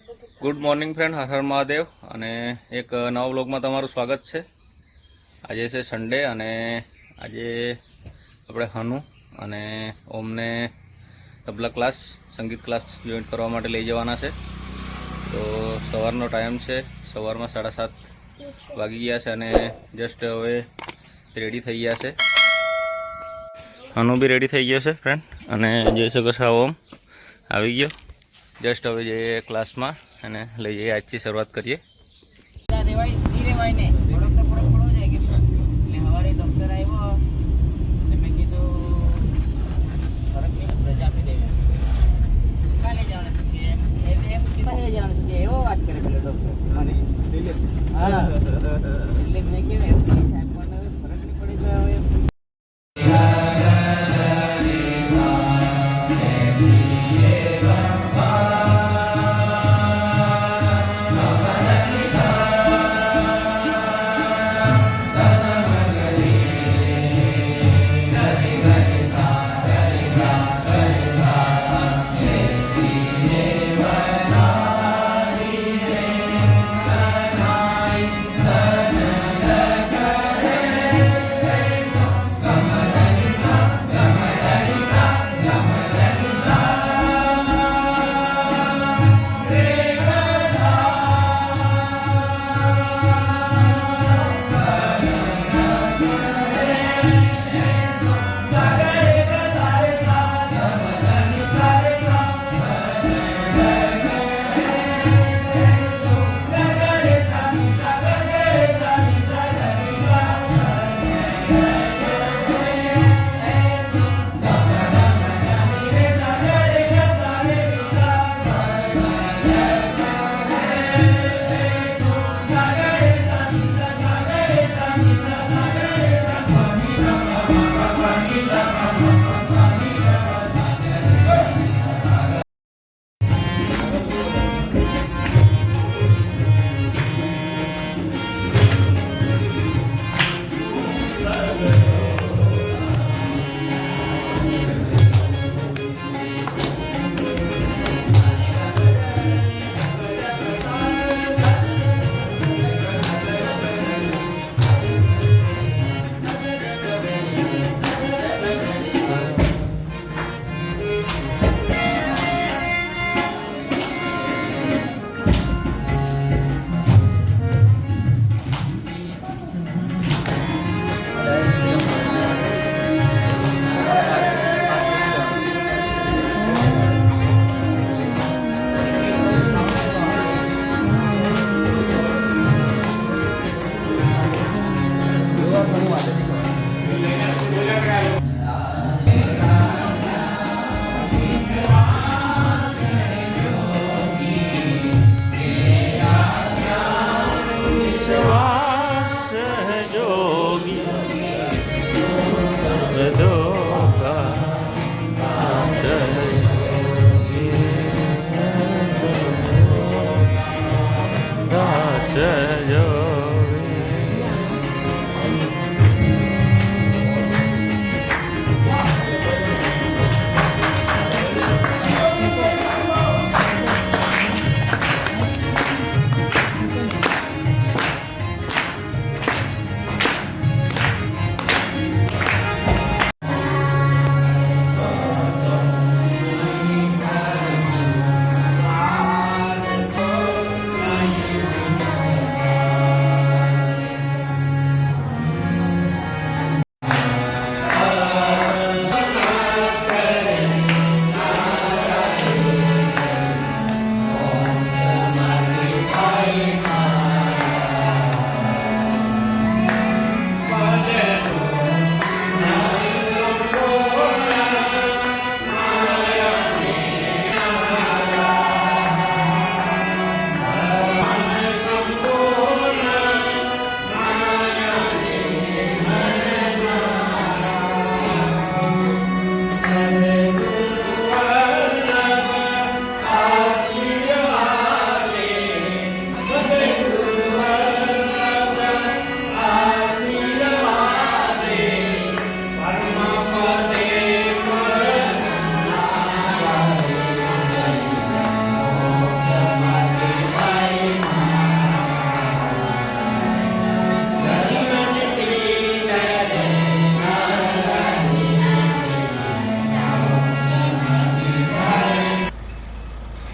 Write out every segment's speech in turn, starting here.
Good morning friend, Har Har Mahadev અને એક નવા બ્લોગમાં તમારું સ્વાગત છે। આજે છે સન્ડે અને આજે આપણે હનુ અને ઓમને તબલા ક્લાસ સંગીત ક્લાસ જોઈન કરવા માટે લઈ જવાના છે। તો સવારનો ટાઈમ છે, સવારમાં 7:30 વાગી ગયા છે અને જસ્ટ હવે રેડી થઈ ગયા છે। હનુ બી રેડી થઈ ગયો છે ફ્રેન્ડ અને જોઈ શકો છો ઓમ આવી ગયો। जस्ट હવે જઈએ ક્લાસમાં અને લઈ જઈએ, આજથી શરૂઆત કરીએ।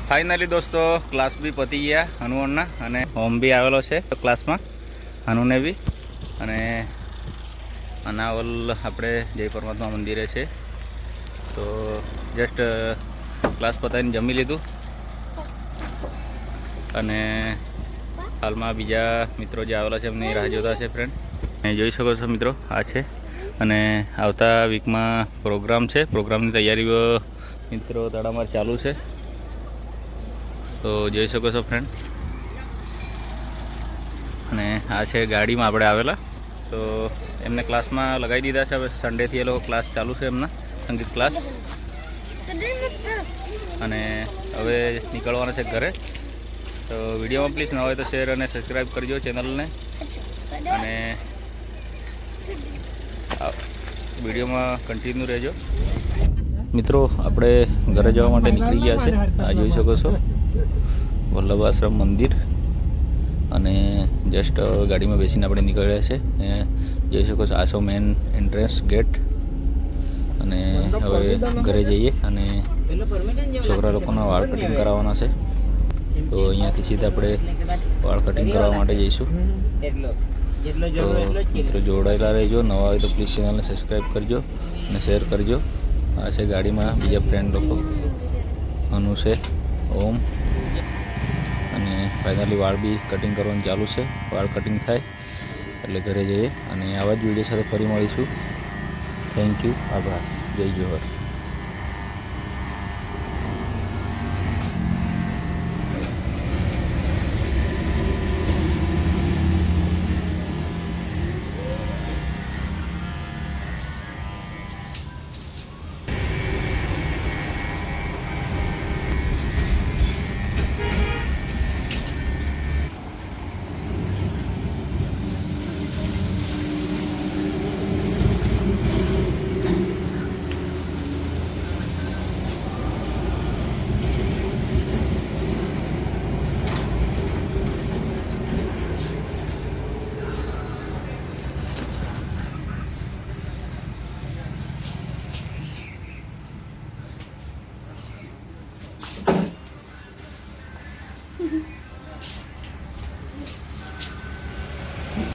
ફાઇનલી દોસ્તો ક્લાસ બી પતી ગયા હનુમાનના અને હોમ બી આવેલો છે ક્લાસમાં હનુને બી. અને અનાવલ આપણે જય પરમાત્મા મંદિરે છે. તો જસ્ટ ક્લાસ પતાવીને જમી લીધું અને હાલમાં બીજા મિત્રો જે આવેલા છે એમની રાહ જોતા છે ફ્રેન્ડ. જોઈ શકો છો મિત્રો આ છે. અને આવતા વીકમાં પ્રોગ્રામ છે. પ્રોગ્રામની તૈયારીઓ મિત્રો તડામાર ચાલુ છે. તો જોઈ શકો છો ફ્રેન્ડ. અને આ છે ગાડીમાં આપણે આવેલા. તો એમને ક્લાસમાં લગાવી દીધા છે. હવે સન્ડેથી એ લોકો ક્લાસ ચાલુ છે એમના સંગીત ક્લાસ. અને હવે નીકળવાના છે ઘરે. તો વિડીયોમાં પ્લીઝ ન હોય તો શેર અને સબસ્ક્રાઈબ કરજો ચેનલને. અને વિડીયોમાં કન્ટિન્યુ રહેજો મિત્રો. આપણે ઘરે જવા માટે નીકળી ગયા છે. આ જોઈ શકો છો વલ્લભ આશ્રમ મંદિર. અને જસ્ટ ગાડીમાં બેસીને આપણે નીકળ્યા છે. જોઈ શકો છો આ છો મેન એન્ટ્રન્સ ગેટ. અને હવે ઘરે જઈએ અને છોકરા લોકોના વાળ કટિંગ કરાવવાના છે. તો અહીંયાથી સીધા આપણે વાળ કટિંગ કરવા માટે જઈશું. તો મિત્રો જોડાયેલા રહેજો. નવા હોય તો પ્લીઝ ચેનલને સબસ્ક્રાઈબ કરજો અને શેર કરજો. આ છે ગાડીમાં બીજા ફ્રેન્ડ લોકો. અનુ છે, ઓમ. અને ફાઇનલી વાળ બી કટિંગ કરવાનું ચાલુ છે. વાળ કટિંગ થાય એટલે ઘરે જઈએ અને આવા જ વિડીયો સાથે ફરી મળીશું. Thank you. આભાર. જય જોહર.